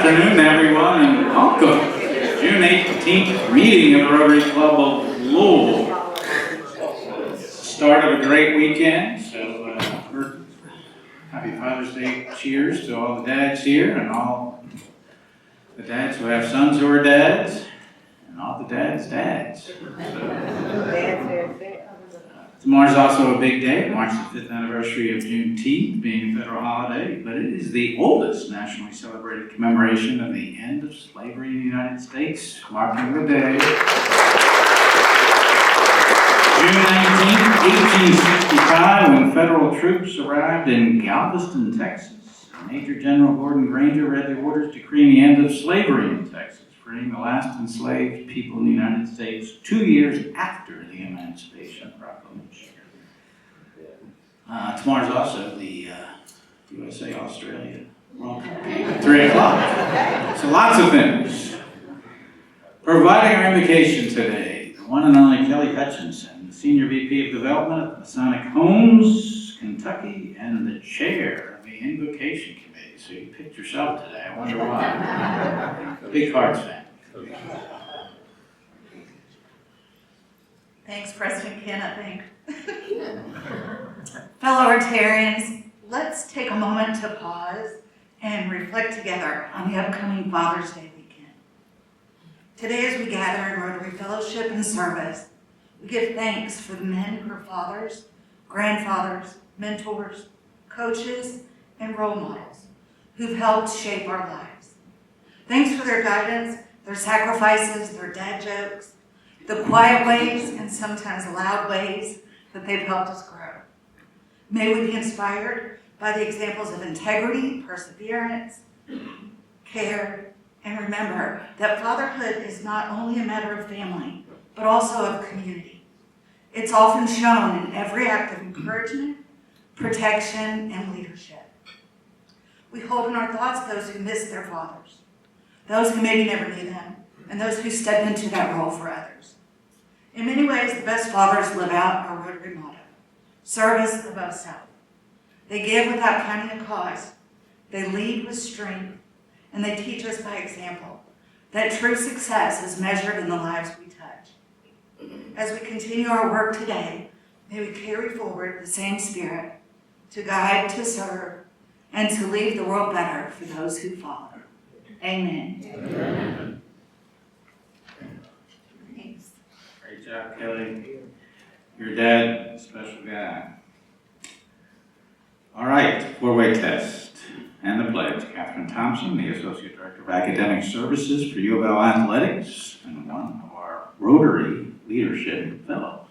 afternoon, everyone, and welcome to the June 18th meeting of the Rotary Club of Louisville. Start of a great weekend, so happy Father's Day cheers to all the dads here and all the dads who have sons who are dads and all the dads' dads. Tomorrow's also a big day. It marks the 5th anniversary of Juneteenth, being a federal holiday, but it is the oldest nationally celebrated commemoration of the end of slavery in the United States, marking the day June 19, 1865, when federal troops arrived in Galveston, Texas. Major General Gordon Granger read the orders decreeing the end of slavery in Texas, freeing the last enslaved people in the United States 2 years after the Emancipation Proclamation. Tomorrow's also the USA-Australia World Cup game at 3 o'clock. So lots of things. Providing our invocation today, the one and only Kelly Hutchinson, Senior VP of Development at Masonic Homes, Kentucky, and the chair of the Invocation Committee. So you picked yourself today. I wonder why. Big Cards fan. Thanks, President Ken, I think. Fellow Rotarians, let's take a moment to pause and reflect together on the upcoming Father's Day weekend. Today, as we gather in Rotary Fellowship and service, we give thanks for the men who are fathers, grandfathers, mentors, coaches, and role models who've helped shape our lives. Thanks for their guidance, their sacrifices, their dad jokes, the quiet ways and sometimes loud ways that they've helped us grow. May we be inspired by the examples of integrity, perseverance, care, and remember that fatherhood is not only a matter of family, but also of community. It's often shown in every act of encouragement, protection, and leadership. We hold in our thoughts those who miss their fathers, those who maybe never knew them, and those who step into that role for others. In many ways, the best fathers live out our Rotary motto, service above self. They give without counting a cost. They lead with strength, and they teach us by example that true success is measured in the lives we touch. As we continue our work today, may we carry forward the same spirit to guide, to serve, and to leave the world better for those who follow. Amen. Amen. Thanks. Great job, Kelly. Your dad, a special guy. All right, four-way test and the pledge. Catherine Thompson, the Associate Director of Academic Services for U of L Athletics, and one of our Rotary Leadership Fellows.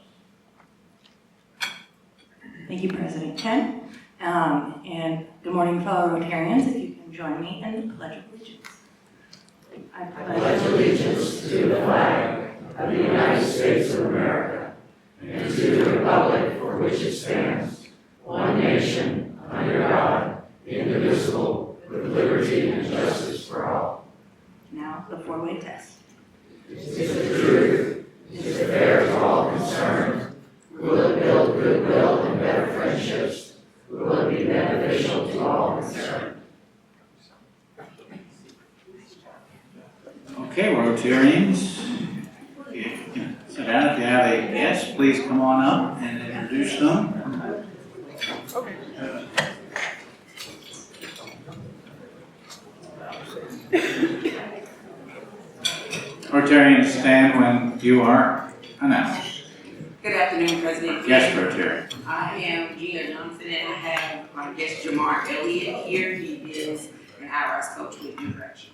Thank you, President Ken. And good morning, fellow Rotarians. If you can join me in the Pledge of Allegiance. I pledge allegiance to the flag of the United States of America and to the republic for which it stands, one nation, under God, indivisible, with liberty and justice for all. Now, the four-way test. Is it true? Is it fair to all concerned? Will it build goodwill and better friendships? Will it be beneficial to all concerned? Okay, Rotarians, sit down. If you have a guest, please come on up and introduce them. Rotarians, stand when you are announced. Good afternoon, President. Yes, Rotarian. I am Gina Johnson, and I have my guest Jamar Elliott here. He is an IRS coach with New Corrections.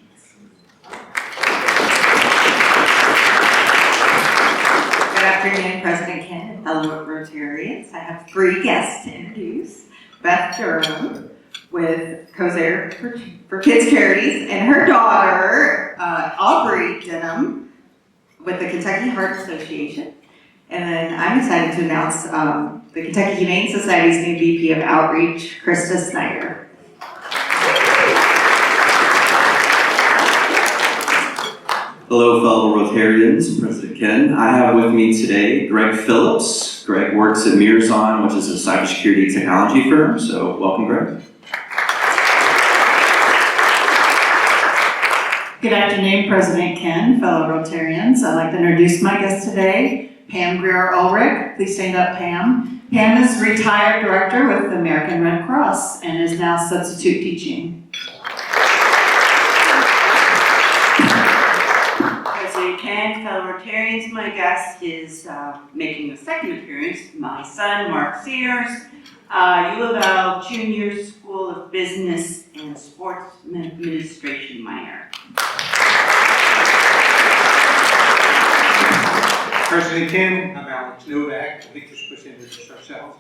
Good afternoon, President Ken and fellow Rotarians. I have three guests to introduce. Beth Durham with COSAIR for Kids Charities, and her daughter, Aubrey Denham, with the Kentucky Heart Association. And then I'm excited to announce the Kentucky Humane Society's new VP of Outreach, Krista Snyder. Hello, fellow Rotarians, President Ken. I have with me today Greg Phillips. Greg works at Mirzon, which is a cybersecurity technology firm. So welcome, Greg. Good afternoon, President Ken, fellow Rotarians. I'd like to introduce my guest today, Pam Greer-Ulrich. Please stand up, Pam. Pam is retired director with the American Red Cross and is now substitute teaching. President Ken, fellow Rotarians, my guest is making a second appearance, my son, Mark Sears, Louisville Junior School of Business and Sports Administration minor. President Ken, I'm Alex Novak. I think you're supposed to introduce ourselves.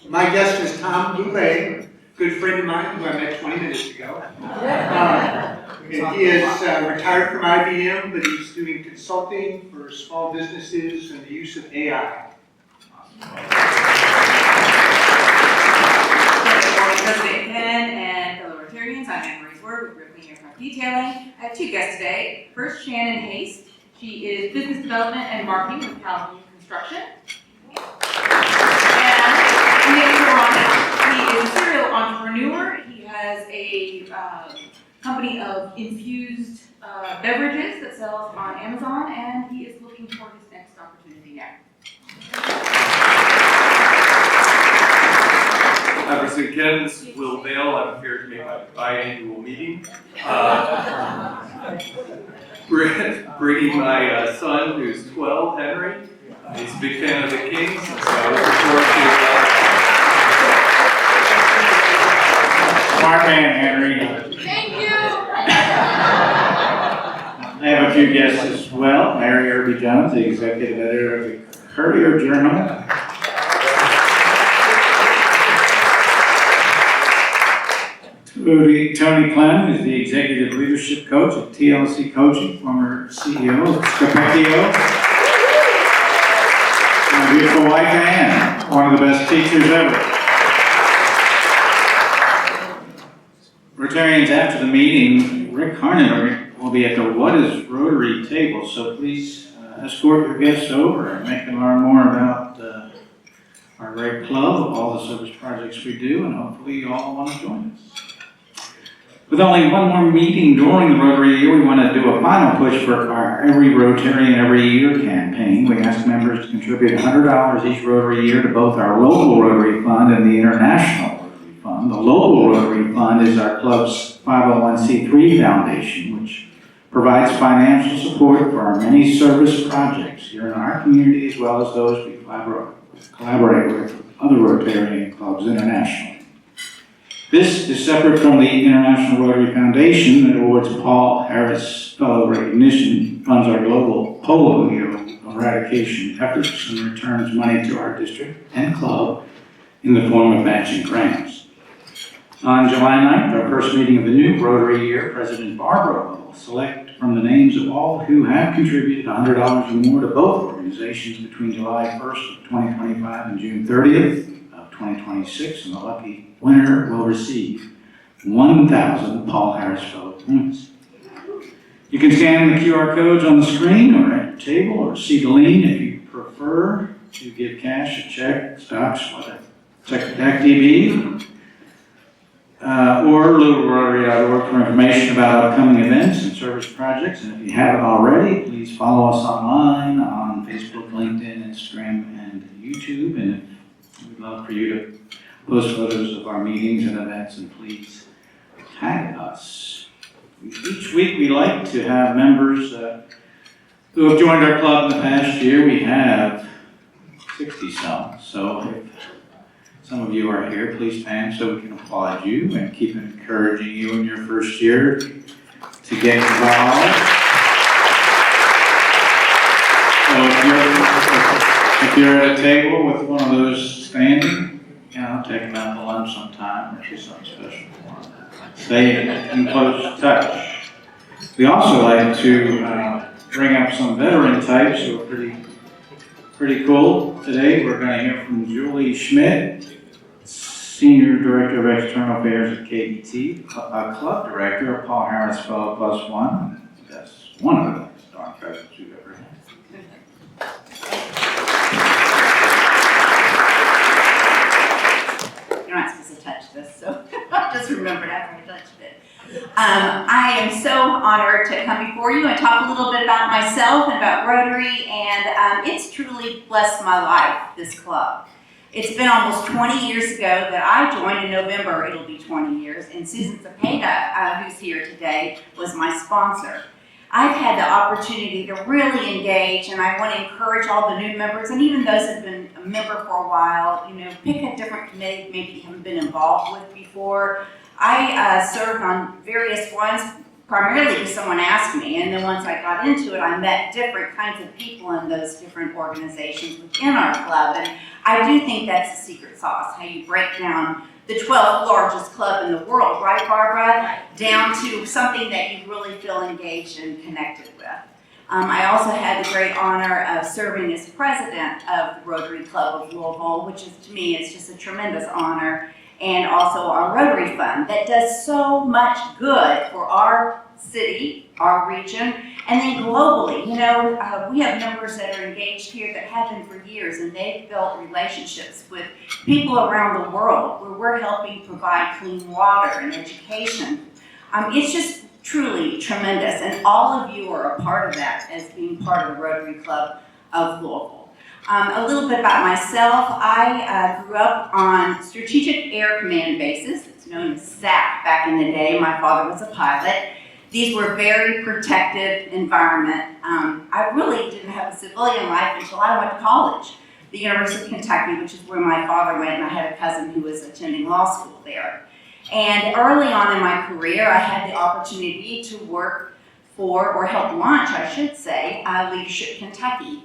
My guest is Tom Boulay, good friend of mine who I met 20 minutes ago. And he is retired from IBM, but he's doing consulting for small businesses and the use of AI. President Ken and fellow Rotarians, I'm Anne-Marie Word with Redman Aircraft Detailing. I have two guests today. First, Shannon Haste. She is Business Development and Marketing with California Construction. And Nick Toronto. He is a serial entrepreneur. He has a company of infused beverages that sells on Amazon, and he is looking for his next opportunity now. Hi, President Ken, this is Will Vale. I'm here to make my biannual meeting. Bringing my son, who's 12, Henry. He's a big fan of the Kings, so I look forward to Smart man, Henry. Thank you! I have a few guests as well. Mary Irby Jones, the executive editor of the Courier Journal. Tony Clem is the executive leadership coach at TLC Coaching, former CEO of Scapecchio. My beautiful wife Ann, one of the best teachers ever. Rotarians, after the meeting, Rick Harnan will be at the What is Rotary table, so please escort your guests over and make them learn more about our great club, all the service projects we do, and hopefully you all want to join us. With only one more meeting during the Rotary year, we want to do a final push for our Every Rotarian Every Year campaign. We ask members to contribute $100 each Rotary year to both our local Rotary Fund and the International Rotary Fund. The local Rotary Fund is our club's 501c3 foundation, which provides financial support for our many service projects here in our community, as well as those we collaborate with other Rotarian clubs internationally. This is separate from the International Rotary Foundation that awards Paul Harris Fellow Recognition, funds our global polio eradication efforts, and returns money to our district and club in the form of matching grants. On July 9th, our first meeting of the new Rotary year, President Barbara will select from the names of all who have contributed $100 or more to both organizations between July 1st of 2025 and June 30th. 2026, and the lucky winner will receive 1,000 Paul Harris Fellow points. You can scan the QR codes on the screen or at your table or see the lien if you prefer to give cash, a check, stocks, whatever. Check the DAC or LouisvilleRotary.org for information about upcoming events and service projects. And if you haven't already, please follow us online on Facebook, LinkedIn, Instagram, and YouTube. And we'd love for you to post photos of our meetings and events, and please tag us. Each week we like to have members who have joined our club in the past year. We have 60-some, so if some of you are here, please stand so we can applaud you and keep encouraging you in your first year to get involved. So if you're at a table with one of those standing, take them out to lunch sometime or do something special for them. Stay in close touch. We also like to bring up some veteran types who are pretty cool. Today we're going to hear from Julie Schmidt, Senior Director of External Affairs at KBT, Club Director of Paul Harris Fellow Plus One. That's one of the best darn presidents we've ever had. You're not supposed to touch this, so I just remembered after I touched it. I am so honored to come before you and talk a little bit about myself and about Rotary, and it's truly blessed my life, this club. It's been almost 20 years ago that I joined. In November, it'll be 20 years, and Susan Cepeda, who's here today, was my sponsor. I've had the opportunity to really engage, and I want to encourage all the new members, and even those that have been a member for a while, pick a different committee maybe you haven't been involved with before. I served on various ones, primarily because someone asked me, and then once I got into it, I met different kinds of people in those different organizations within our club, and I do think that's the secret sauce, how you break down the 12th largest club in the world, right, Barbara? Down to something that you really feel engaged and connected with. I also had the great honor of serving as president of the Rotary Club of Louisville, which is, to me, is just a tremendous honor, and also our Rotary Fund that does so much good for our city, our region, and then globally. We have members that are engaged here that have been for years, and they've built relationships with people around the world where we're helping provide clean water and education. It's just truly tremendous, and all of you are a part of that as being part of the Rotary Club of Louisville. A little bit about myself. I grew up on Strategic Air Command bases. It's known as SAC back in the day. My father was a pilot. These were very protected environment. I really didn't have a civilian life until I went to college, the University of Kentucky, which is where my father went, and I had a cousin who was attending law school there. And early on in my career, I had the opportunity to work for, or help launch, I should say, Leadership Kentucky.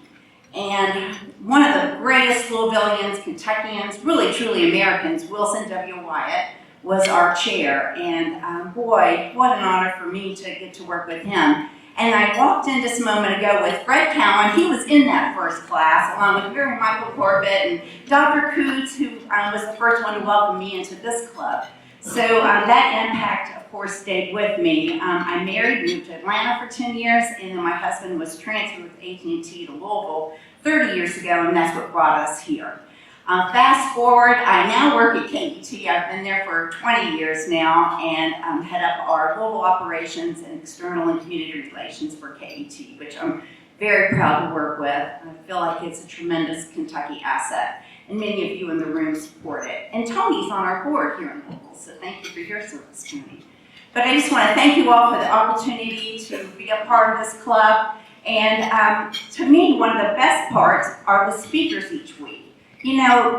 And one of the greatest Louisvillians, Kentuckians, really truly Americans, Wilson W. Wyatt, was our chair. And boy, what an honor for me to get to work with him. And I walked in just a moment ago with Fred Cowan. He was in that first class, along with Mary Michael Corbett and Dr. Coots, who was the first one to welcome me into this club. So that impact, of course, stayed with me. I married, moved to Atlanta for 10 years, and then my husband was transferred with AT&T to Louisville 30 years ago, and that's what brought us here. Fast forward, I now work at KET. I've been there for 20 years now, and head up our global operations and external and community relations for KET, which I'm very proud to work with. I feel like it's a tremendous Kentucky asset, and many of you in the room support it. And Tony's on our board here in Louisville, so thank you for your service, Tony. But I just want to thank you all for the opportunity to be a part of this club. And to me, one of the best parts are the speakers each week.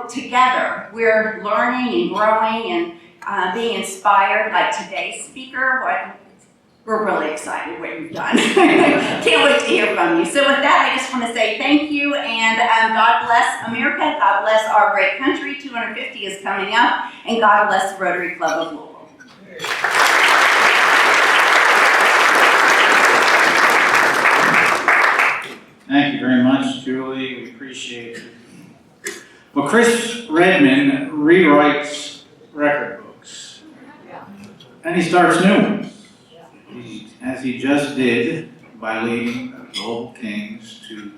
Together, we're learning and growing and being inspired. Like today's speaker, we're really excited what you've done. Can't wait to hear from you. So with that, I just want to say thank you, and God bless America, God bless our great country. 250 is coming up, and God bless the Rotary Club of Louisville. Thank you very much, Julie. We appreciate it. Well, Chris Redman rewrites record books, and he starts new ones, as he just did by leading the Global Kings to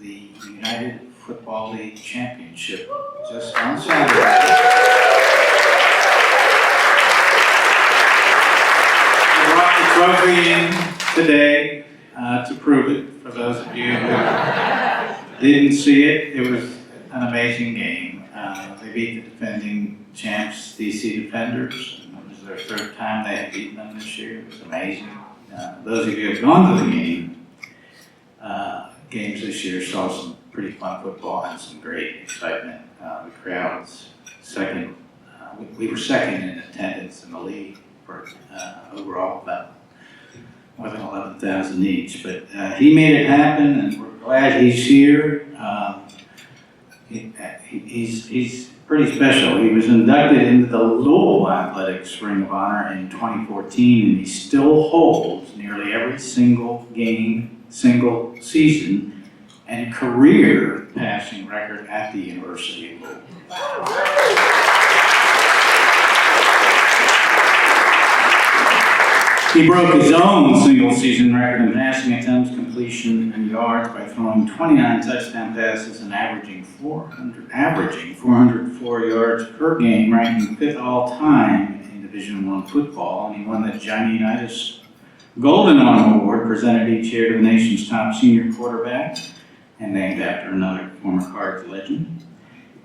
the United Football League Championship just on Saturday. He brought the trophy in today to prove it for those of you who didn't see it. It was an amazing game. They beat the defending champs, DC Defenders. It was their third time they had beaten them this year. It was amazing. Those of you who have gone to the games this year saw some pretty fun football and some great excitement. The crowd's second. We were second in attendance in the league for overall, about more than 11,000 each. But he made it happen, and we're glad he's here. He's pretty special. He was inducted into the Louisville Athletics Ring of Honor in 2014, and he still holds nearly every single game, single season, and career passing record at the University of Louisville. He broke his own single season record in passing attempts, completion, and yards by throwing 29 touchdown passes and averaging 404 yards per game, ranking 5th all time in Division I football, and he won the Johnny Unitas Golden Arm Award, presented each year to the nation's top senior quarterback, and named after another former Cards legend.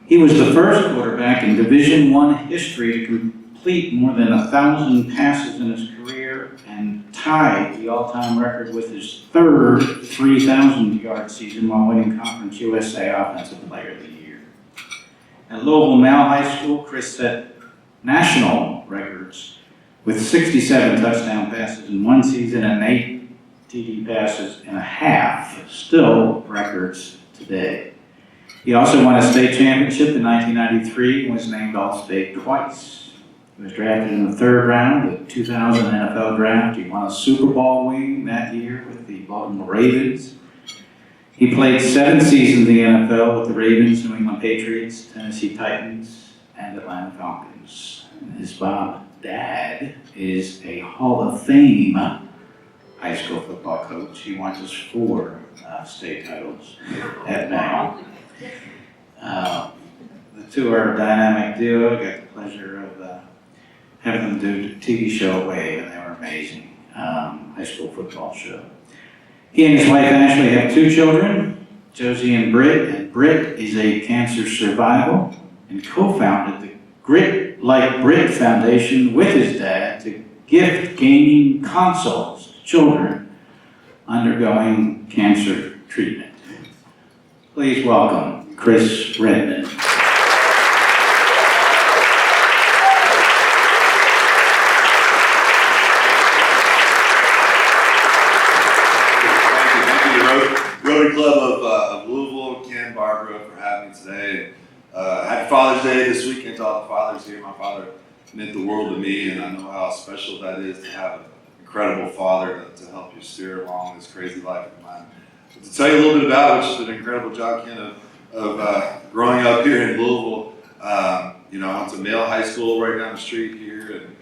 He was the first quarterback in Division I history to complete more than 1,000 passes in his career and tied the all-time record with his third 3,000-yard season while winning Conference USA Offensive Player of the Year. At Louisville Male High School, Chris set national records with 67 touchdown passes in one season and 8 TD passes in a half, still records today. He also won a state championship in 1993 and was named All-State twice. He was drafted in the third round of the 2000 NFL Draft. He won a Super Bowl wing that year with the Baltimore Ravens. He played 7 seasons in the NFL with the Ravens, New England Patriots, Tennessee Titans, and Atlanta Falcons. And his dad is a Hall of Fame high school football coach. He won just 4 state titles at Bama. The two are a dynamic duo. I got the pleasure of having them do a TV show at Wave, and they were amazing. High school football show. He and his wife Ashley have 2 children, Josie and Britt. And Britt is a cancer survivor and co-founded the Grit Like Brit Foundation with his dad to gift gaming consoles to children undergoing cancer treatment. Please welcome Chris Redman. Rotary Club of Louisville, Ken, Barbara, for having me today. Happy Father's Day this weekend to all the fathers here. My father meant the world to me, and I know how special that is to have an incredible father to help you steer along this crazy life of mine. But to tell you a little bit about, which is an incredible job, Ken, of growing up here in Louisville. I went to Male High School right down the street here, and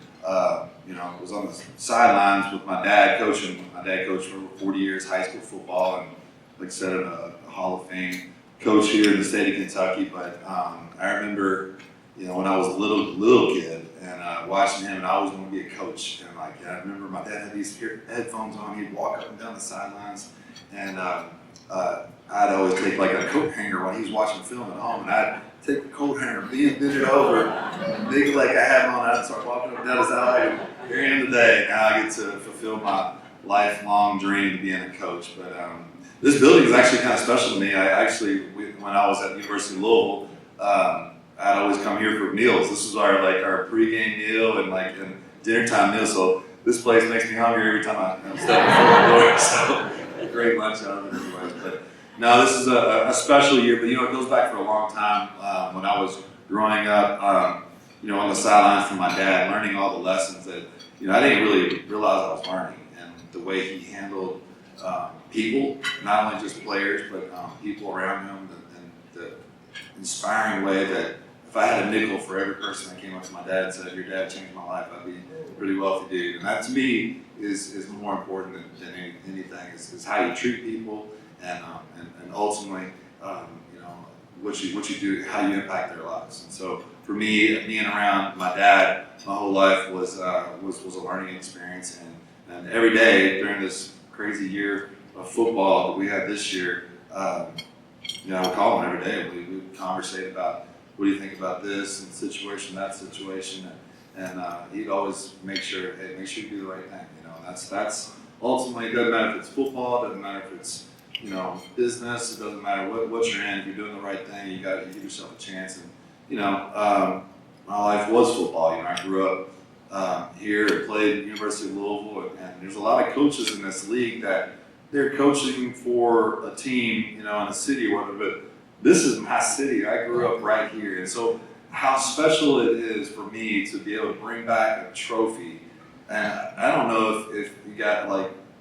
was on the sidelines with my dad coaching. My dad coached for over 40 years high school football, and like I said, a Hall of Fame coach here in the state of Kentucky. But I remember, when I was a little kid and watching him, and I always wanted to be a coach. And I remember my dad had these headphones on. He'd walk up and down the sidelines, and I'd always take like a coat hanger when he was watching film at home, and I'd take the coat hanger, bend it over, make it like I had him on. I'd start walking up and down the sideline. And here in the day, now I get to fulfill my lifelong dream of being a coach. But this building is actually kind of special to me. When I was at the University of Louisville, I'd always come here for meals. This is our pregame meal and dinner time meal. So this place makes me hungry every time I step in the door. So great lunch out of it anyways. But no, this is a special year. But it goes back for a long time. When I was growing up, on the sidelines from my dad, learning all the lessons that I didn't really realize I was learning, and the way he handled people, not only just players, but people around him, and the inspiring way that if I had a nickel for every person that came up to my dad and said, "Your dad changed my life," I'd be a pretty wealthy dude. And that to me is more important than anything, is how you treat people, and ultimately, what you do, how you impact their lives. And so for me, being around my dad my whole life was a learning experience, and every day during this crazy year of football that we had this year, I would call him every day. We would conversate about, what do you think about this and situation, that situation, and he'd always make sure you do the right thing. That's ultimately, it doesn't matter if it's football, it doesn't matter if it's business, it doesn't matter what you're in. If you're doing the right thing, you give yourself a chance. And my life was football. I grew up here and played at the University of Louisville, and there's a lot of coaches in this league that they're coaching for a team, in a city or whatever, but this is my city. I grew up right here. And so how special it is for me to be able to bring back a trophy. And I don't know if you got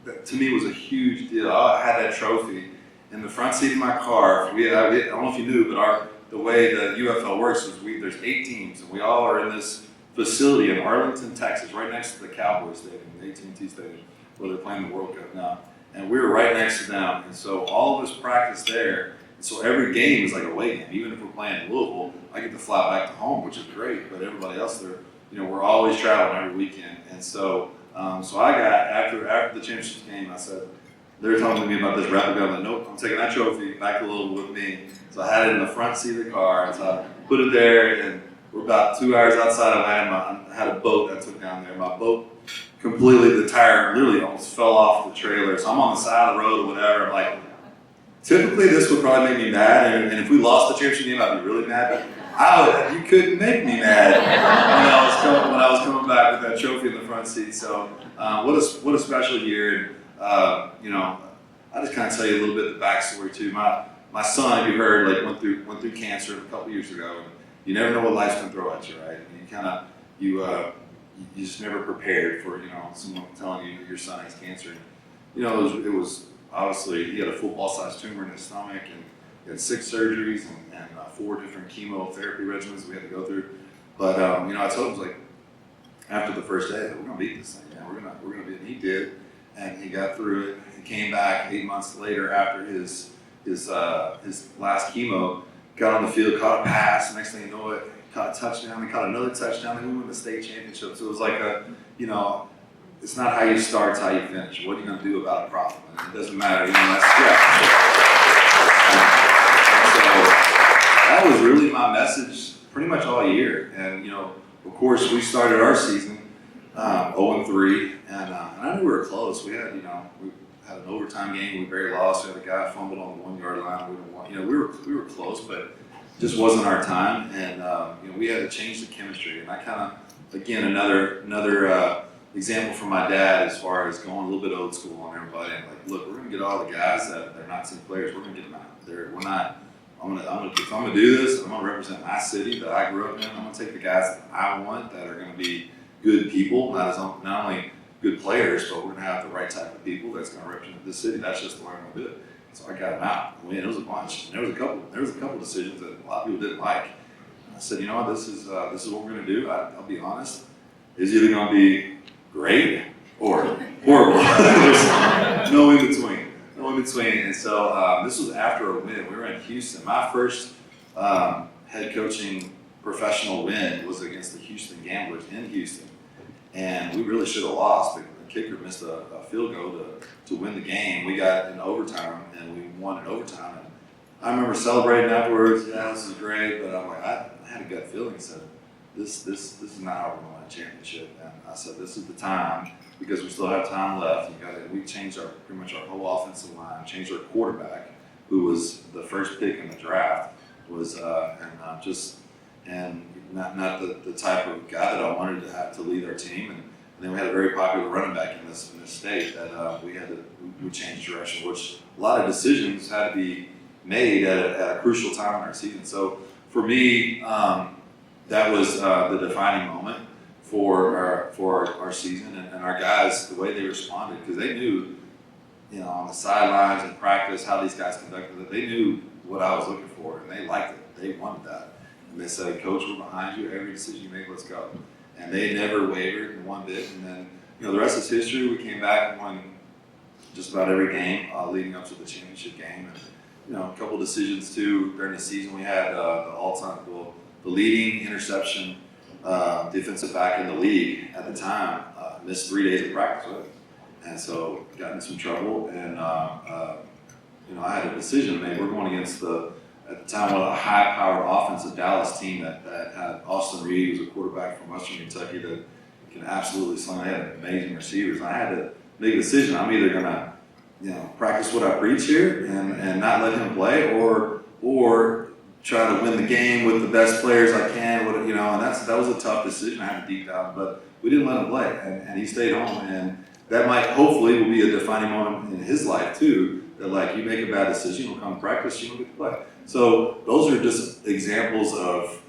that, to me was a huge deal. I had that trophy in the front seat of my car. I don't know if you knew, but the way the UFL works is there's 8 teams, and we all are in this facility in Arlington, Texas, right next to the Cowboys Stadium, the AT&T Stadium, where they're playing the World Cup now. And we were right next to them, and so all of us practice there. And so every game is like a away game. Even if we're playing in Louisville, I get to fly back to home, which is great. But everybody else, they're we're always traveling every weekend. And so, so I got, after the championship game, I said, they were talking to me about this replica. I'm like, nope, I'm taking that trophy back to Louisville with me. So I had it in the front seat of the car, and so I put it there, and we're about 2 hours outside of Atlanta. I had a boat I took down there. My boat completely, the tire literally almost fell off the trailer. So I'm on the side of the road or whatever. I'm like, typically this would probably make me mad, and if we lost the championship game, I'd be really mad. But you couldn't make me mad when I was coming back with that trophy in the front seat. So what a special year. And I just kind of tell you a little bit of the backstory too. My son, you heard, like went through cancer a couple years ago. And you never know what life's gonna throw at you, right? And you just never prepared for someone telling you that your son has cancer. And, it was obviously he had a football-sized tumor in his stomach, and he had 6 surgeries and 4 different chemotherapy regimens we had to go through. But I told him, like, after the first day, we're gonna beat this thing, man. We're gonna beat it. And he did, and he got through it. He came back 8 months later after his last chemo, got on the field, caught a pass. Next thing you know, it caught a touchdown. He caught another touchdown, and we won the state championship. So it was like it's not how you start, it's how you finish. What are you going to do about a problem? And it doesn't matter. That was really my message pretty much all year. And of course, we started our season 0-3, and I knew we were close. We had we had an overtime game. We barely lost. We had a guy fumbled on the 1-yard line. We were close, but just wasn't our time. And we had to change the chemistry. And I kind of, again, another example from my dad as far as going a little bit old school on everybody. And like, look, we're going to get all the guys that they're not team players. We're going to get them out. We're not. If I'm gonna do this, I'm gonna represent my city that I grew up in. I'm gonna take the guys that I want that are gonna be good people, not only good players, but we're gonna have the right type of people that's gonna represent this city. That's just the way I'm gonna do it. So I got them out. It was a bunch. And there was a couple decisions that a lot of people didn't like. And I said, you know what, this is what we're gonna do. I'll be honest. It's either gonna be great or horrible. There's no in between. And so this was after a win. We were in Houston. My first head coaching professional win was against the Houston Gamblers in Houston. And we really should have lost. The kicker missed a field goal to win the game. We got in overtime, and we won in overtime. And I remember celebrating afterwards. Yeah, this is great. But I'm like, I had a gut feeling. Said, this is not how we're going to win a championship. And I said, this is the time, because we still have time left. We changed pretty much our whole offensive line, changed our quarterback, who was the first pick in the draft, was not the type of guy that I wanted to have to lead our team. And then we had a very popular running back in this state that we changed direction, which a lot of decisions had to be made at a crucial time in our season. So for me, that was the defining moment for our season, and our guys, the way they responded, because they knew, on the sidelines and practice, how these guys conducted it. They knew what I was looking for, and they liked it. They wanted that. And they said, Coach, we're behind you. Every decision you make, let's go. And they never wavered in one bit. And then, the rest is history. We came back and won just about every game leading up to the championship game. And, a couple decisions, too, during the season. We had the leading interception defensive back in the league at the time, missed 3 days of practice with it. And so got in some trouble, and I had a decision to make. We're going against at the time, one of the high-powered offensive Dallas team that had Austin Reed, who's a quarterback from Western Kentucky that can absolutely sling. They had amazing receivers. And I had to make a decision. I'm either going to, practice what I preach here and not let him play, or try to win the game with the best players I can. And that was a tough decision. I had to deep down, but we didn't let him play, and he stayed home. And that hopefully will be a defining moment in his life too. That you make a bad decision, you'll come practice, you don't get to play. So those are just examples of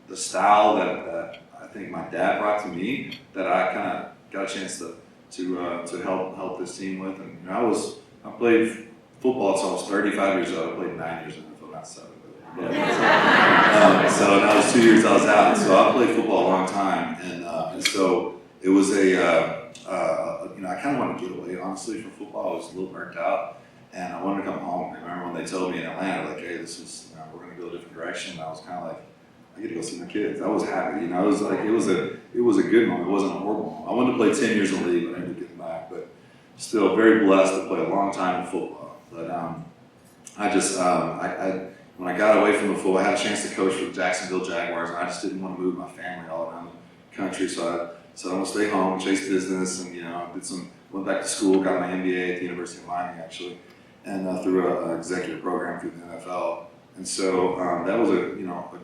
the style that I think my dad brought to me, that I kind of got a chance to help this team with. And I played football until I was 35 years old. I played 9 years in the NFL, not 7. So that was 2 years I was out. So I played football a long time, and so it was I kind of wanted to get away, honestly, from football. I was a little burnt out, and I wanted to come home. I remember when they told me in Atlanta, hey, this is we're going to go a different direction. And I was kind of like, I get to go see my kids. I was happy, it was like, it was a good moment. It wasn't a horrible moment. I wanted to play 10 years in the league, but I ended up getting back, but still very blessed to play a long time in football. But when I got away from the football, I had a chance to coach for the Jacksonville Jaguars, and I just didn't want to move my family all around the country, so I said I'm gonna stay home, chase business, and went back to school, got my MBA at the University of Miami actually, and through an executive program through the NFL. And so that was a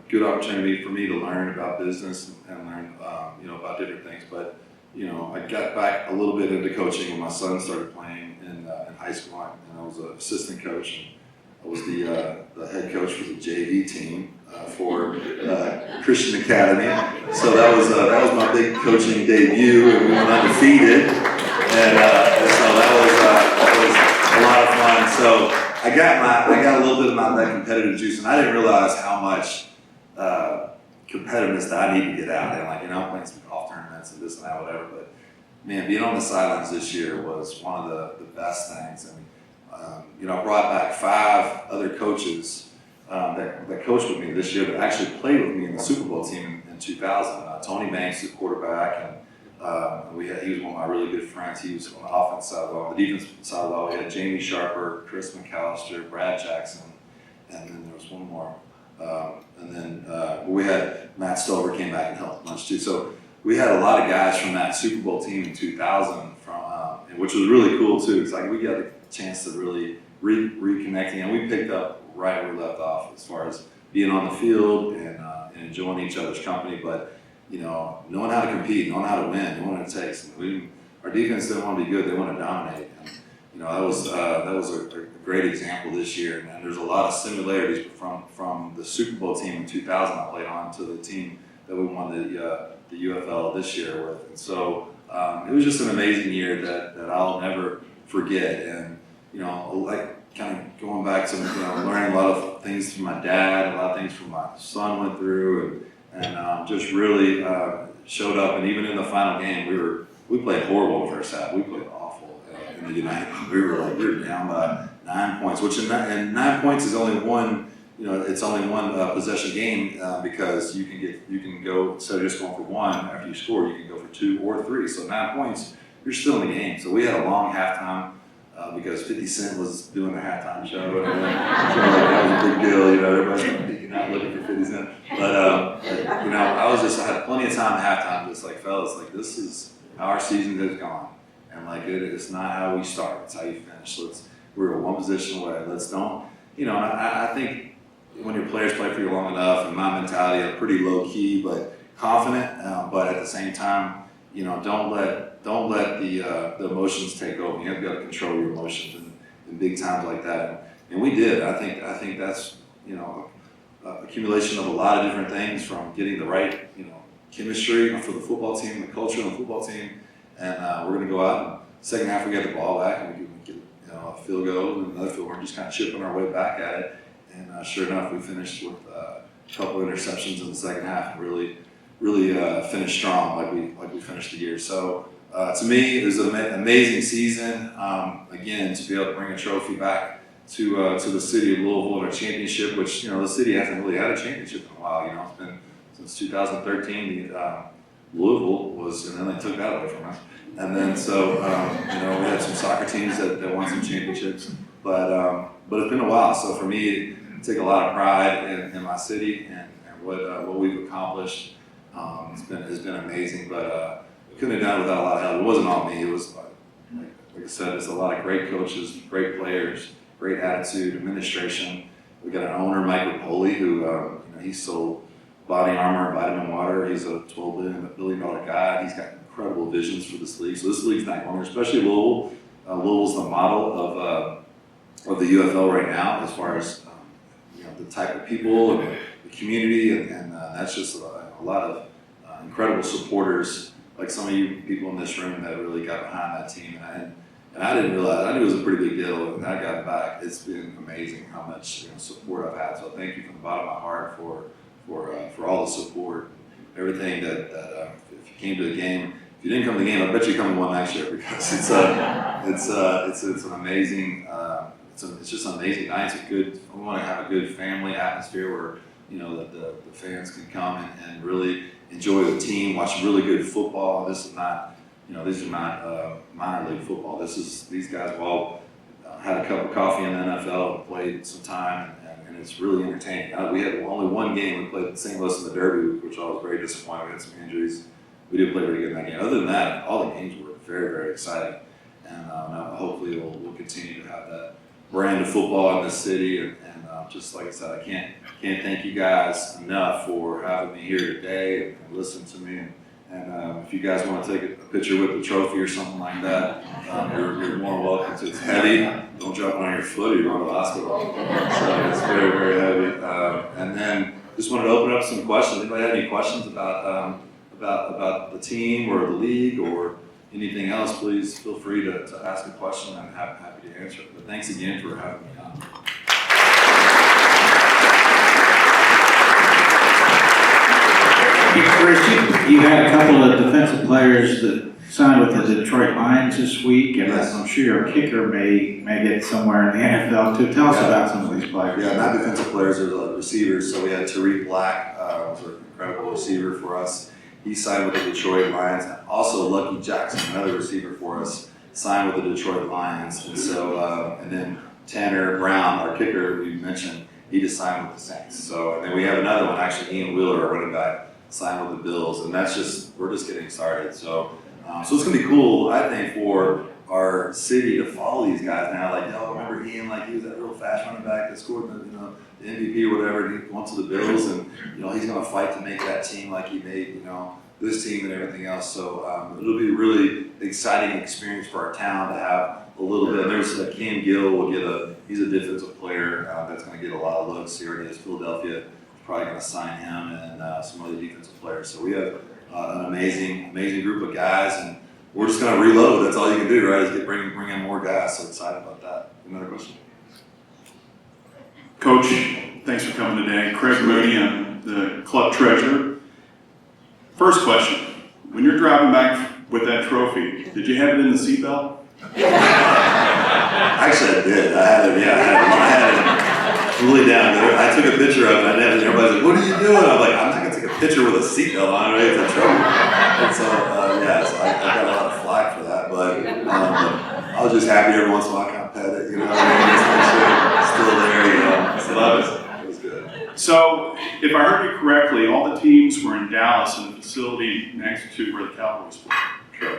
good opportunity for me to learn about business and learn about different things. But I got back a little bit into coaching when my son started playing in high school, and I was an assistant coach. And I was the head coach for the JV team for Christian Academy. So that was my big coaching debut, and we went undefeated. And so that was a lot of fun. So I got a little bit of that competitive juice, and I didn't realize how much competitiveness that I need to get out. And I'm playing some golf tournaments and this and that, whatever. But man, being on the sidelines this year was one of the best things. And I brought back 5 other coaches that coached with me this year that actually played with me in the Super Bowl team in 2000. Tony Banks, the quarterback, and he was one of my really good friends. He was on the offense side of the ball. The defense side of the ball, we had Jamie Sharper, Chris McAllister, Brad Jackson, and then there was one more. And then we had Matt Stover came back and helped a bunch too. So we had a lot of guys from that Super Bowl team in 2000, which was really cool too. It's like we got a chance to really reconnecting, and we picked up right where we left off as far as being on the field and enjoying each other's company, but knowing how to compete, knowing how to win, knowing what it takes. And our defense didn't want to be good; they want to dominate. And that was a great example this year. And there's a lot of similarities from the Super Bowl team in 2000 I played on to the team that we won the UFL this year with. And so it was just an amazing year that I'll never forget. And like kind of going back to learning a lot of things from my dad, a lot of things from my son went through, and just really showed up. And even in the final game, we played horrible in the first half. We played awful in the United. We were down by 9 points, which and 9 points is only one. It's only one possession game because you can go, instead of just going for one after you score, you can go for 2 or 3. So 9 points, you're still in the game. So we had a long halftime because 50 Cent was doing the halftime show, and that was a big deal. Everybody's peeking out looking for 50 Cent. But I had plenty of time at halftime, just like, fellas, like, this is how our season has gone, and like it's not how we start, it's how you finish. We're one position away. Let's don't. I think when your players play for you long enough, and my mentality is pretty low key but confident, but at the same time, don't let the emotions take over. You have to be able to control your emotions in big times like that, and we did. I think that's accumulation of a lot of different things, from getting the right chemistry for the football team, the culture of the football team, and we're going to go out. And second half, we got the ball back, and we get a field goal and another field. We're just kind of chipping our way back at it, and sure enough, we finished with a couple of interceptions in the second half, and really finished strong like we finished the year. So to me, it was an amazing season. Again, to be able to bring a trophy back to the city of Louisville in a championship, which the city hasn't really had a championship in a while. It's been since 2013. Louisville was, and then they took that away from us. And then so we had some soccer teams that won some championships, but it's been a while. So for me, I take a lot of pride in my city and what we've accomplished. It's been amazing, but couldn't have done it without a lot of help. It wasn't all me. It was like I said, it's a lot of great coaches, great players, great attitude, administration. We got an owner, Mike Rapoli, who he sold body armor and vitamin water. He's a $12 billion guy. He's got incredible visions for this league. So this league's not going, especially Louisville. Louisville's the model of the UFL right now, as far as the type of people and the community, and that's just a lot of incredible supporters, like some of you people in this room that really got behind that team. And I didn't realize, I knew it was a pretty big deal, and I got back. It's been amazing how much support I've had. So thank you from the bottom of my heart for all the support, everything that if you came to the game. If you didn't come to the game, I bet you come to one next year, because it's an amazing, it's just an amazing night. We want to have a good family atmosphere where that the fans can come and really enjoy the team, watch really good football. This is not, these are not minor league football. These guys have all had a cup of coffee in the NFL and played some time, and it's really entertaining. We had only one game. We played St. Louis in the Derby, which I was very disappointed. We had some injuries. We did play pretty good in that game. Other than that, all the games were very, very exciting. And hopefully we'll continue to have that brand of football in this city. And just like I said, I can't thank you guys enough for having me here today and listening to me. And if you guys want to take a picture with the trophy or something like that, you're more welcome to. It's heavy. Don't drop it on your foot or you're going to the hospital. So it's very, very heavy. And then just wanted to open up some questions. Anybody have any questions about the team or the league or anything else? Please feel free to ask a question. I'm happy to answer it. But thanks again for having me on. Hey, Chris, you had a couple of defensive players that signed with the Detroit Lions this week, and Yes. I'm sure your kicker may get somewhere in the NFL too. Tell us about some of these players. Yeah, not defensive players, there's receivers. So we had Tariq Black, was an incredible receiver for us. He signed with the Detroit Lions. Also, Lucky Jackson, another receiver for us, signed with the Detroit Lions. And so, and then Tanner Brown, our kicker, we mentioned, he just signed with the Saints. So, and then we have another one, actually, Ian Wheeler, our running back, signed with the Bills. And we're just getting started. So, so it's gonna be cool, I think, for our city to follow these guys now. Like, remember Ian? Like, he was that real fast running back that scored the MVP or whatever, and he went to the Bills, and he's going to fight to make that team like he made this team and everything else. So it'll be a really exciting experience for our town to have a little bit. There's Cam Gill will he's a defensive player that's going to get a lot of looks here. He has Philadelphia is probably going to sign him and some other defensive players. So we have an amazing group of guys, and we're just going to reload. That's all you can do, right? Is bring in more guys. So excited about that. Another question. Coach, thanks for coming today. Craig Mooney, I'm the club treasurer. First question, when you're driving back with that trophy, did you have it in the seatbelt? Actually, I did. I had it really down there. I took a picture of it, and everybody's like, what are you doing? I'm like, I'm not going to take a picture with a seatbelt on, right? It's a trophy. And so, so I got a lot of flack for that, but I was just happy every once in a while I kind of pet it, Just make sure it's still there, So it was good. So, if I heard you correctly, all the teams were in Dallas in the facility next to where the Cowboys play. Sure.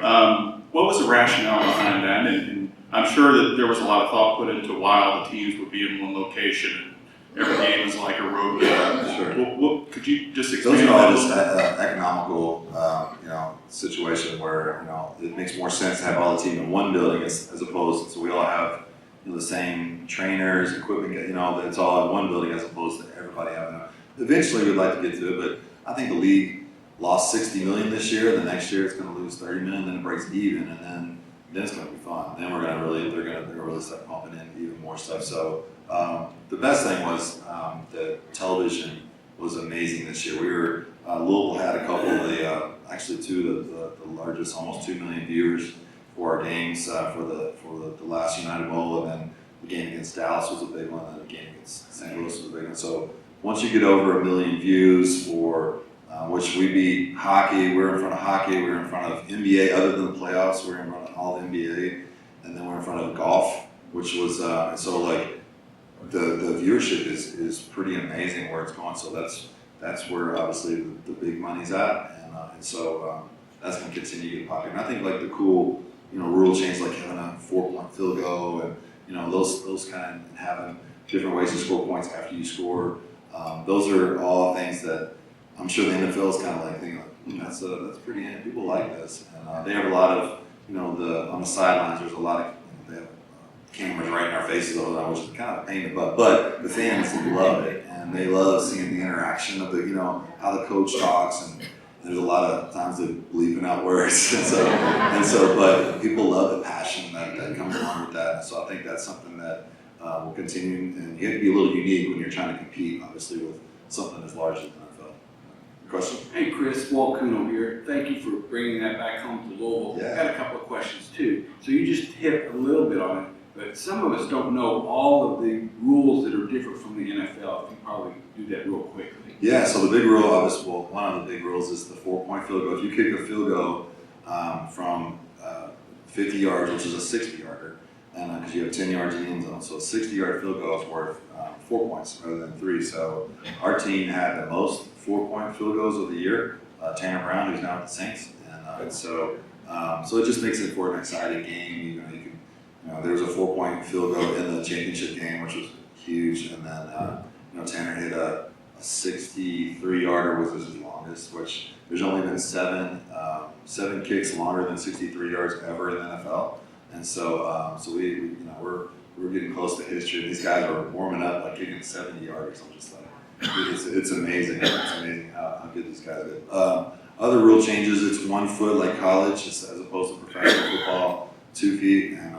What was the rationale behind that? And I'm sure that there was a lot of thought put into why all the teams would be in one location. Every game is like a road game. Sure. What could you just explain Those are that? all just economical, situation where, it makes more sense to have all the team in one building as opposed to, so we all have, the same trainers, equipment, it's all in one building as opposed to everybody having eventually we'd like to get to it, but I think the league lost $60 million this year, the next year it's going to lose $30 million, then it breaks even, and then it's going to be fun. Then they're going to really start pumping in even more stuff. So the best thing was the television was amazing this year. Louisville had a couple of the largest, almost 2 million viewers for our games for the last United Bowl, and then the game against Dallas was a big one, and the game against St. Louis was a big one. So once you get over 1 million views for which we beat hockey, we're in front of hockey, we're in front of NBA, other than the playoffs, we're in front of all the NBA, and then we're in front of golf, which was the viewership is pretty amazing where it's going. So that's where obviously the big money's at, and so that's going to continue to get popular. And I think like the cool rule change, like having a 4-point field goal, and those kind of, and having different ways to score points after you score. Those are all things that I'm sure the NFL is kind of like thinking, that's pretty neat. People like this, and they have a lot of on the sidelines. There's a lot of they have cameras right in our faces all the time, which is kind of a pain in the butt. But the fans love it, and they love seeing the interaction of the how the coach talks, and there's a lot of times they're bleeping out words, and so but people love the passion that comes along with that. And so I think that's something that will continue, and you have to be a little unique when you're trying to compete, obviously, with something as large as the NFL. Question? Hey Chris, Walt Kuno here. Thank you for bringing that back home to Louisville. Yeah. I got a couple of questions too. So you just hit a little bit on it, but some of us don't know all of the rules that are different from the NFL. If you probably do that real quickly. Yeah, so the big rule, obviously, well, one of the big rules is the 4-point field goal. If you kick a field goal from 50 yards, which is a 60-yarder, and because you have 10 yards in the end zone, so a 60-yard field goal is worth 4 points rather than 3. So our team had the most 4-point field goals of the year. Tanner Brown, who's now at the Saints, and so it just makes it for an exciting game. There was a 4-point field goal in the championship game, which was huge, and then Tanner hit a 63-yarder was his longest, which there's only been seven kicks longer than 63 yards ever in the NFL, and so we're getting close to history. These guys are warming up like kicking 70 yarders. I'm just like, it's amazing. It's amazing how good these guys are. Other rule changes: it's 1 foot like college, as opposed to professional football, 2 feet, and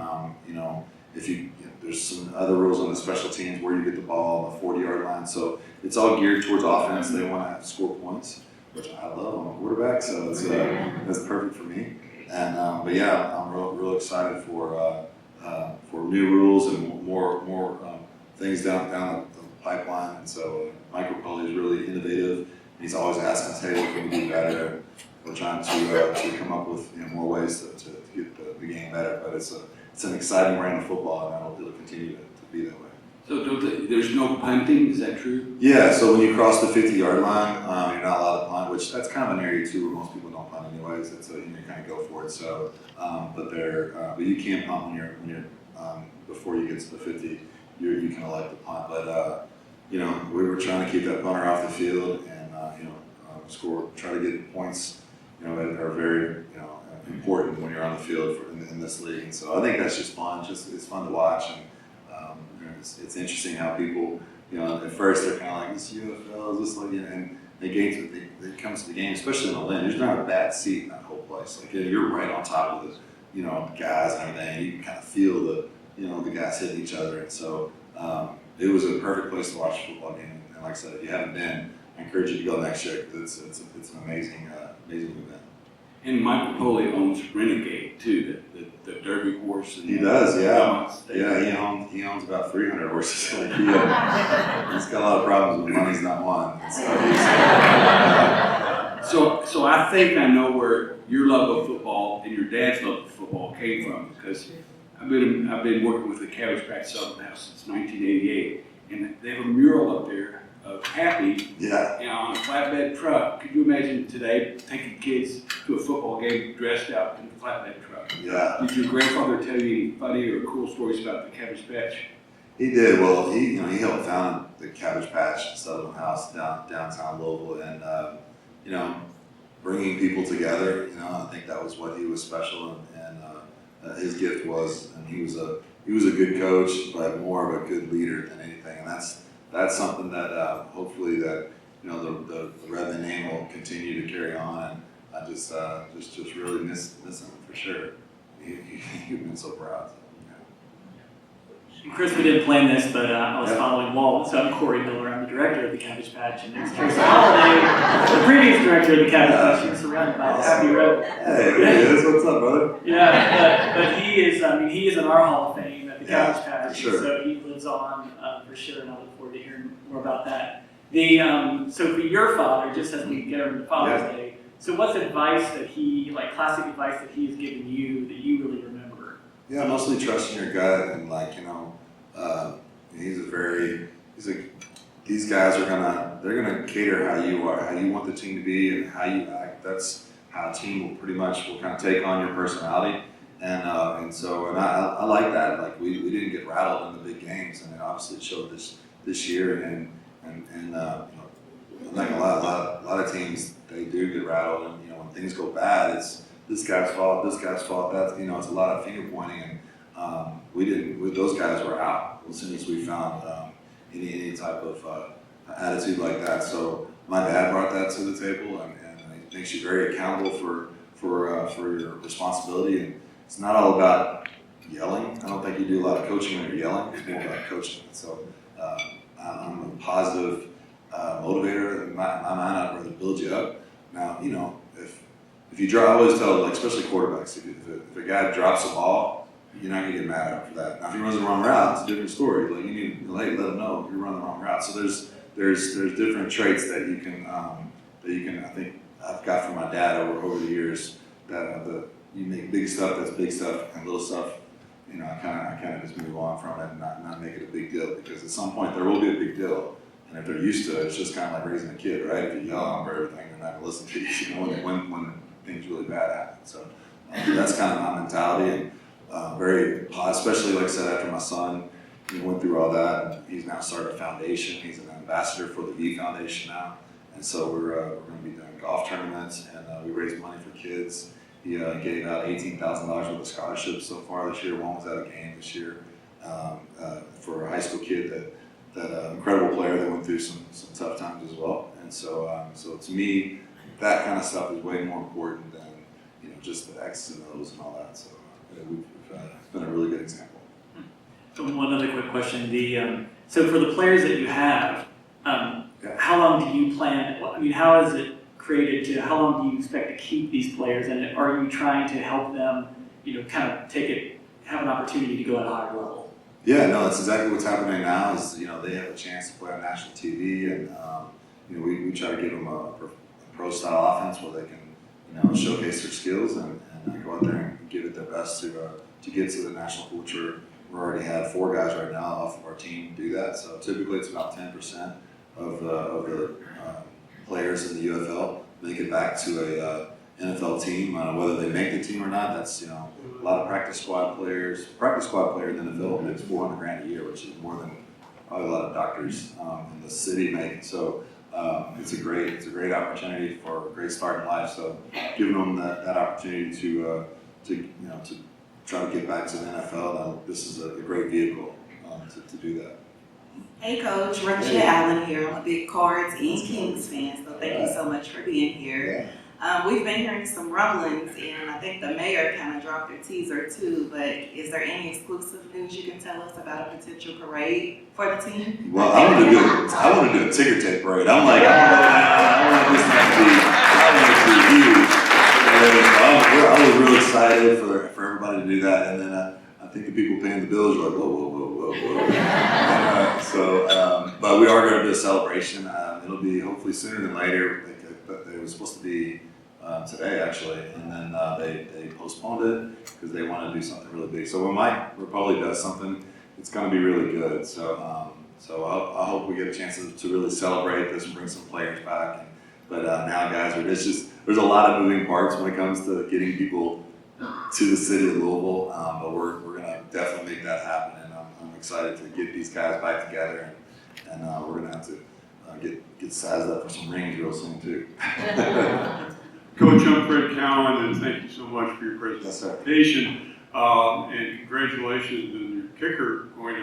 there's some other rules on the special teams where you get the ball on the 40-yard line. So it's all geared towards offense. They want to score points, which I love. I'm a quarterback, so that's perfect for me. And but yeah, I'm real excited for new rules and more things down the pipeline. And so Michael Polly is really innovative. He's always asking us, hey, what can we do better? We're trying to come up with more ways to get the game better. But it's an exciting brand of football, and I hope it'll continue to be that way. So there's no punting, is that true? Yeah, so when you cross the 50-yard line, you're not allowed to punt, which that's kind of an area too where most people don't punt anyways. It's you kind of go for it. So, but you can't punt when you're before you get to the 50. You can elect to punt, but we were trying to keep that punter off the field and try to get points, that are very important when you're on the field in this league. And so I think that's just fun. It's fun to watch, and it's interesting how people, at first they're kind of like, this UFL, is this like, and they come to the game, especially in the Lynn. There's not a bad seat in that whole place. Like you're right on top of the guys and everything. You can kind of feel the guys hitting each other, and so it was a perfect place to watch a football game. And like I said, if you haven't been, I encourage you to go next year because it's an amazing event. And Michael Polly owns Renegade too, the Derby horse. And He does, yeah. Yeah, he owns about 300 horses. Like he's got a lot of problems with money's not one. So I think I know where your love of football and your dad's love of football came from, because I've been working with the Cabbage Patch Southern House since 1988, and they have a mural up there of Happy on a flatbed truck. Could you imagine today taking kids to a football game dressed out in a flatbed truck? Yeah. Did your grandfather tell you any funny or cool stories about the Cabbage Patch? He did. Well, he helped found the Cabbage Patch Southern House downtown Louisville, and bringing people together. I think that was what he was special, and his gift was, and he was a good coach, but more of a good leader than anything, and that's something that hopefully that the Redman name will continue to carry on, and I just really miss him for sure. He's been so proud. Chris, we didn't plan this, but I was following Walt, so I'm Corey Miller. I'm the director of the Cabbage Patch, and next Tracy Holiday, the previous director of the Cabbage Patch. You're surrounded by a happy road. Hey, what's up, brother? Yeah, but he is in our Hall of Fame at the Cabbage Patch, sure. so he lives on for sure, and I look forward to hearing more about that. So for your father, just as we get over to Father's Day, so what's advice that classic advice that he has given you that you really remember? Yeah, mostly trusting your gut, and these guys they're gonna cater how you are, how you want the team to be, and how you act. That's how a team will kind of take on your personality, and I like that. Like we didn't get rattled in the big games, and obviously it showed this year, and like a lot of teams, they do get rattled, and when things go bad, it's this guy's fault. That's it's a lot of finger pointing, and we didn't. Those guys were out as soon as we found any type of attitude like that. So my dad brought that to the table, and he makes you very accountable for your responsibility. And it's not all about yelling. I don't think you do a lot of coaching when you're yelling. It's more about coaching. So I'm a positive motivator. In my mind, I'd rather build you up. Now, if you drop, I always tell, especially quarterbacks, if a guy drops a ball, you're not gonna get mad at him for that. Now, if he runs the wrong route, it's a different story. You need to let him know you're running the wrong route. So there's there's different traits that you can I think I've got from my dad over the years that you make big stuff that's big stuff and little stuff. You know, I kind of just move on from it and not make it a big deal, because at some point there will be a big deal. And if they're used to it, it's just kind of like raising a kid, right? If you yell on for everything, they're not gonna listen to you, you know, when things really bad happen. So that's kind of my mentality, and very positive, especially like I said, after my son, went through all that, and he's now started a foundation. He's an ambassador for the V Foundation now. And so we're going to be doing golf tournaments, and we raise money for kids. He gave out $18,000 worth of scholarships so far this year. One was at a game this year for a high school kid that incredible player that went through some tough times as well. And so to me, that kind of stuff is way more important than just the X's and O's and all that. So it's been a really good example. One other quick question: so for the players that you have, how long do you plan? I mean, how is it created? To how long do you expect to keep these players? And are you trying to help them, kind of have an opportunity to go at a higher level? Yeah, no, that's exactly what's happening now. Is they have a chance to play on national TV, and we try to give them a pro style offense where they can showcase their skills and go out there and give it their best to get to the national pool tour. We already have 4 guys right now off of our team do that. So typically it's about 10% of the players in the UFL make it back to a NFL team. Whether they make the team or not, that's a lot of practice squad players. Practice squad player in the NFL makes $400,000 a year, which is more than probably a lot of doctors in the city make. So it's a great opportunity for a great start in life. So giving them that opportunity to try to get back to the NFL, this is a great vehicle to do that. Hey Coach, Rachel Allen here. I'm a big Cards and Kings fan, so thank you so much for being here. We've been hearing some rumblings, and I think the mayor kind of dropped a teaser too, but is there any exclusive news you can tell us about a potential parade for the team? Well, I want to do a ticker tape parade. I'm like, I want this to be huge. I was real excited for everybody to do that, and then I think the people paying the bills are like, whoa. And, but we are going to do a celebration. It'll be hopefully sooner than later. It was supposed to be today actually, and then they postponed it because they want to do something really big. So when Mike Rapoli does something, it's going to be really good. So I hope we get a chance to really celebrate this and bring some players back. But now, guys, there's a lot of moving parts when it comes to getting people to the city of Louisville. But we're going to definitely make that happen, and I'm excited to get these guys back together, and we're going to have to get sized up for some rings real soon too. Coach, I'm Fred Cowan, and thank you so much for your presentation. And congratulations on your kicker going to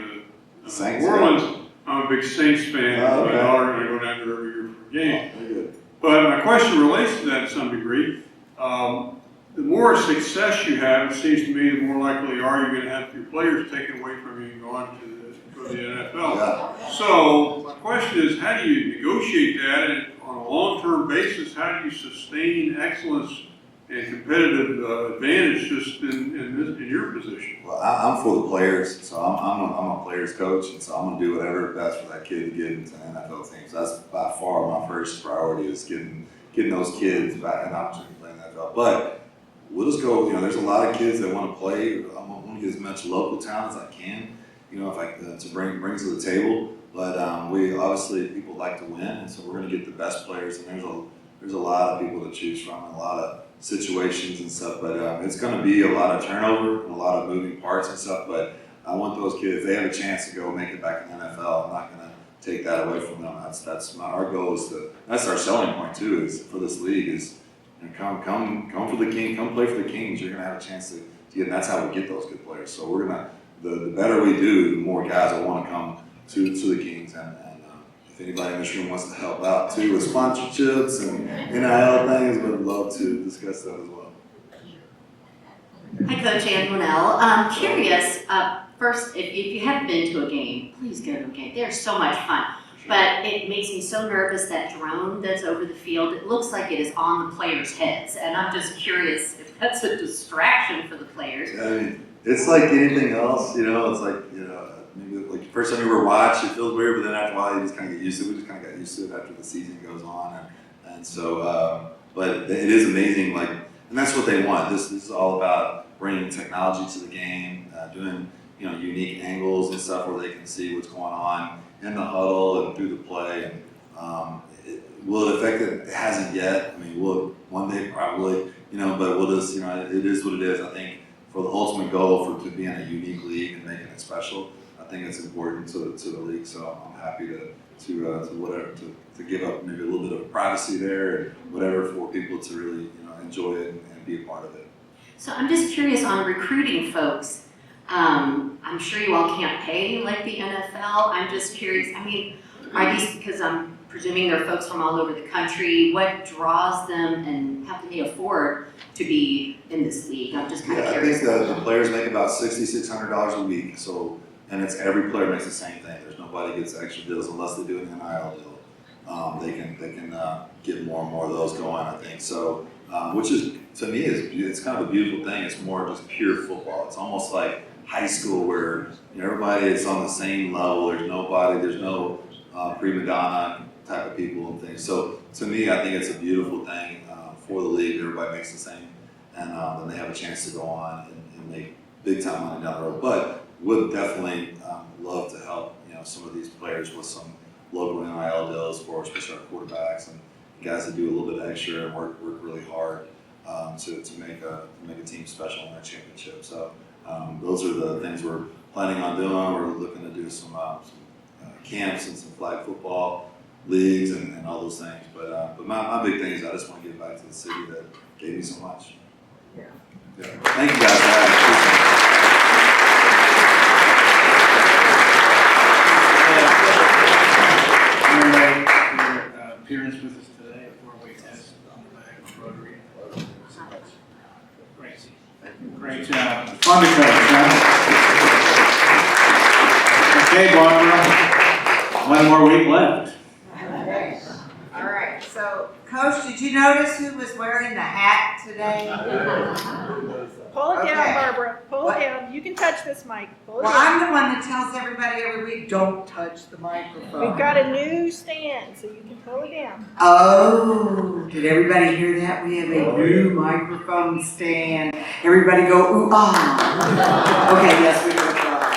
New Orleans. I'm a big Saints fan. My daughter and I go down there every year for a game. Very good. But my question relates to that to some degree. The more success you have, it seems to me, the more likely are you going to have your players taken away from you and go on to the NFL. Yeah. So my question is, how do you negotiate that? And on a long-term basis, how do you sustain excellence and competitive advantage just in your position? Well, I'm for the players, so I'm a players coach, and so I'm going to do whatever best for that kid to get into an NFL team. So that's by far my first priority, is getting those kids back an opportunity to play in the NFL. But we'll just go. There's a lot of kids that want to play. I want to get as much local talent as I can. If I to bring to the table. But we obviously people like to win, and so we're going to get the best players. And there's a lot of people to choose from, and a lot of situations and stuff. But it's going to be a lot of turnover and a lot of moving parts and stuff. But I want those kids, if they have a chance to go make it back in the NFL, I'm not going to take that away from them. Our goal is that's our selling point too. Is for this league is come for the King, come play for the Kings. You're going to have a chance to get, and that's how we get those good players. So we're gonna. The better we do, the more guys will want to come to the Kings, and if anybody in this room wants to help out too with sponsorships and NIL things, we'd love to discuss that as well. Hi, Coach Antonell. I'm curious, first, if you haven't been to a game, please go to a game. They're so much fun. But it makes me so nervous, that drone that's over the field. It looks like it is on the players' heads, and I'm just curious if that's a distraction for the players. I mean, it's like anything else, it's like, maybe like the first time you ever watch, it feels weird, but then after a while you just kind of get used to it. We just kind of used to it after the season goes on, and so, but it is amazing, like, and that's what they want. This is all about bringing technology to the game, doing, unique angles and stuff where they can see what's going on in the huddle and through the play. And, will it affect it? It hasn't yet. I mean, will it one day probably, but we'll just, it is what it is. I think for the ultimate goal to be in a unique league and making it special, I think it's important to the league. So I'm happy to give up maybe a little bit of privacy there and whatever for people to really, enjoy it and be a part of it. So I'm just curious on recruiting folks. I'm sure you all can't pay like the NFL. I'm just curious, I mean, are these, because I'm presuming they're folks from all over the country, what draws them and how can they afford to be in this league? I'm just kind of curious. I think the players make about $6,600 a week. So, and it's every player makes the same thing. There's nobody gets extra deals unless they do an NIL deal. They can get more and more of those going, I think. So, which is, to me, it's kind of a beautiful thing. It's more just pure football. It's almost like high school where everybody is on the same level. There's no prima donna type of people and things. So to me, I think it's a beautiful thing for the league. Everybody makes the same, and then they have a chance to go on and make big time money down the road. But would definitely love to help some of these players with some local NIL deals for especially our quarterbacks and guys that do a little bit extra and work really hard to make a team special in that championship. So those are the things we're planning on doing. We're looking to do some camps and some flag football leagues and all those things. But my big thing is I just want to give back to the city that gave me so much. Yeah. Thank you guys for having me. Your appearance with us today, a four-way test on the back of Rotary. Great job. Fun to coach, huh? Okay, Barbara, one more week left. All right, so Coach, did you notice who was wearing the hat today? Pull it Okay. down, Barbara. Pull What? it down. You can touch this mic. Pull it Well, down. I'm the one that tells everybody every week, don't touch the microphone. We've got a new stand, so you can pull it down. Oh, did everybody hear that? We have a new microphone stand. Everybody go, ooh, ah. Okay, yes, we can try.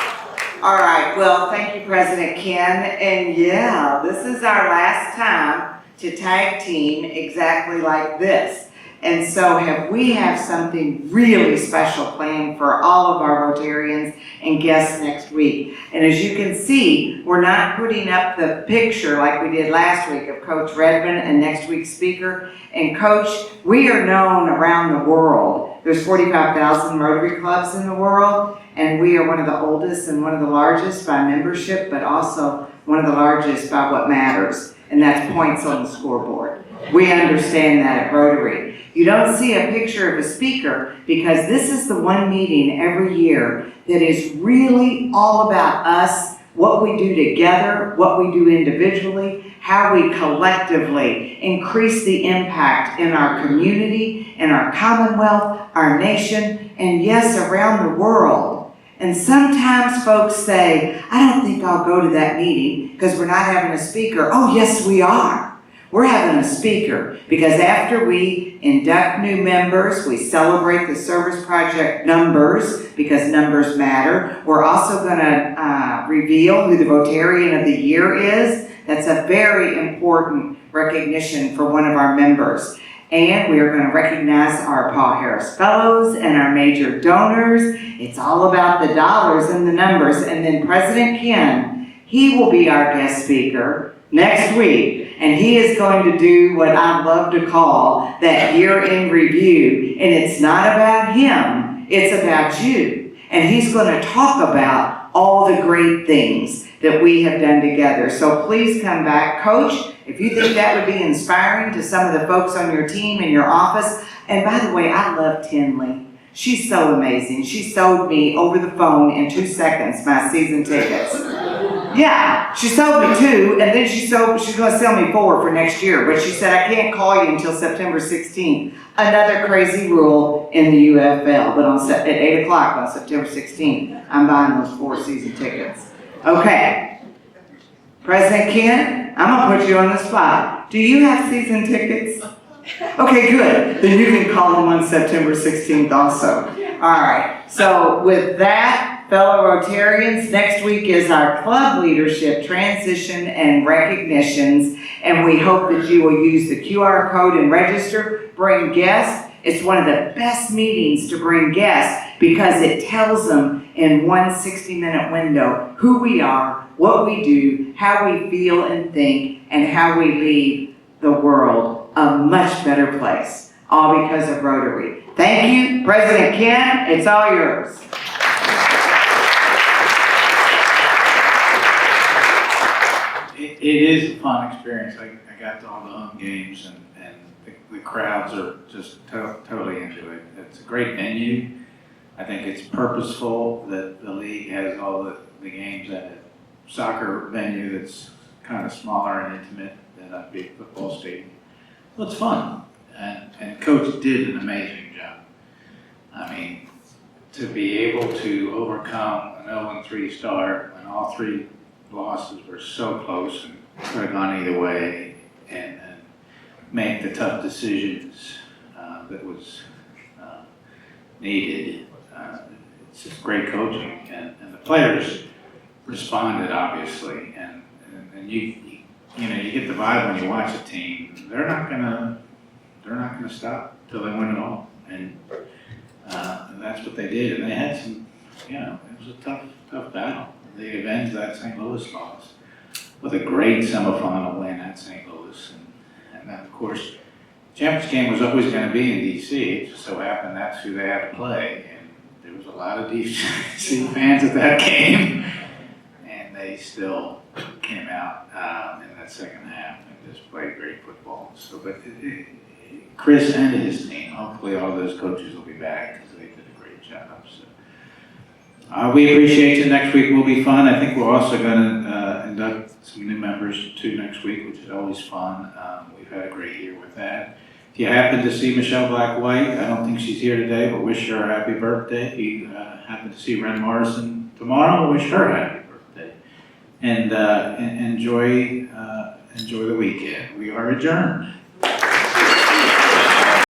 All right, well, thank you, President Ken. And yeah, this is our last time to tag team exactly like this. And so we have something really special planned for all of our Rotarians and guests next week. And as you can see, we're not putting up the picture like we did last week of Coach Redman and next week's speaker. And Coach, we are known around the world. There's 45,000 Rotary clubs in the world, and we are one of the oldest and one of the largest by membership, but also one of the largest by what matters, and that's points on the scoreboard. We understand that at Rotary. You don't see a picture of a speaker because this is the one meeting every year that is really all about us, what we do together, what we do individually, how we collectively increase the impact in our community, in our commonwealth, our nation, and yes, around the world. And sometimes folks say, I don't think I'll go to that meeting because we're not having a speaker. Oh, yes, we are. We're having a speaker because after we induct new members, we celebrate the service project numbers because numbers matter. We're also going to reveal who the Rotarian of the Year is. That's a very important recognition for one of our members. And we are going to recognize our Paul Harris Fellows and our major donors. It's all about the dollars and the numbers. And then President Ken, he will be our guest speaker next week. And he is going to do what I love to call that year in review. And it's not about him, it's about you. And he's going to talk about all the great things that we have done together. So please come back. Coach, if you think that would be inspiring to some of the folks on your team in your office. And by the way, I love Tinley. She's so amazing. She sold me over the phone in 2 seconds my season tickets. Yeah, she sold me 2, and then she's going to sell me 4 for next year. But she said, I can't call you until September 16th. Another crazy rule in the UFL. But at 8 o'clock on September 16th, I'm buying those 4 season tickets. Okay. President Ken, Ken, I'm gonna put you on the spot. Do you have season tickets? Okay, good. Then you can call them on September 16th also. All right. So with that, fellow Rotarians, next week is our club leadership transition and recognitions. And we hope that you will use the QR code and register. Bring guests. It's one of the best meetings to bring guests because it tells them in one 60-minute window who we are, what we do, how we feel and think, and how we leave the world a much better place, all because of Rotary. Thank you, President Ken, it's all yours. It is a fun experience. I got to all the home games and the crowds are just totally into it. It's a great venue. I think it's purposeful that the league has all the games at a soccer venue that's kind of smaller and intimate than a big football stadium. Well, it's fun, and Coach did an amazing job. I mean, to be able to overcome an 0-3 start when all three losses were so close and could have gone either way, and make the tough decisions that was needed. It's just great coaching, and the players responded obviously, and you get the vibe when you watch a team. They're not gonna stop till they win it all, and that's what they did. And they had some, it was a tough battle. They avenged that St. Louis loss with a great semifinal win at St. Louis, and then of course, Champions game was always going to be in D.C. It just so happened that's who they had to play, and there was a lot of D.C. fans at that game, and they still came out in that second half and just played great football. So, but Chris and his team, hopefully all those coaches will be back because they did a great job. So, we appreciate you. Next week will be fun. I think we're also going to induct some new members too next week, which is always fun. We've had a great year with that. If you happen to see Michelle Black-White, I don't think she's here today, but wish her a happy birthday. If you happen to see Ren Morrison tomorrow, wish her a happy birthday. And enjoy the weekend. We are adjourned.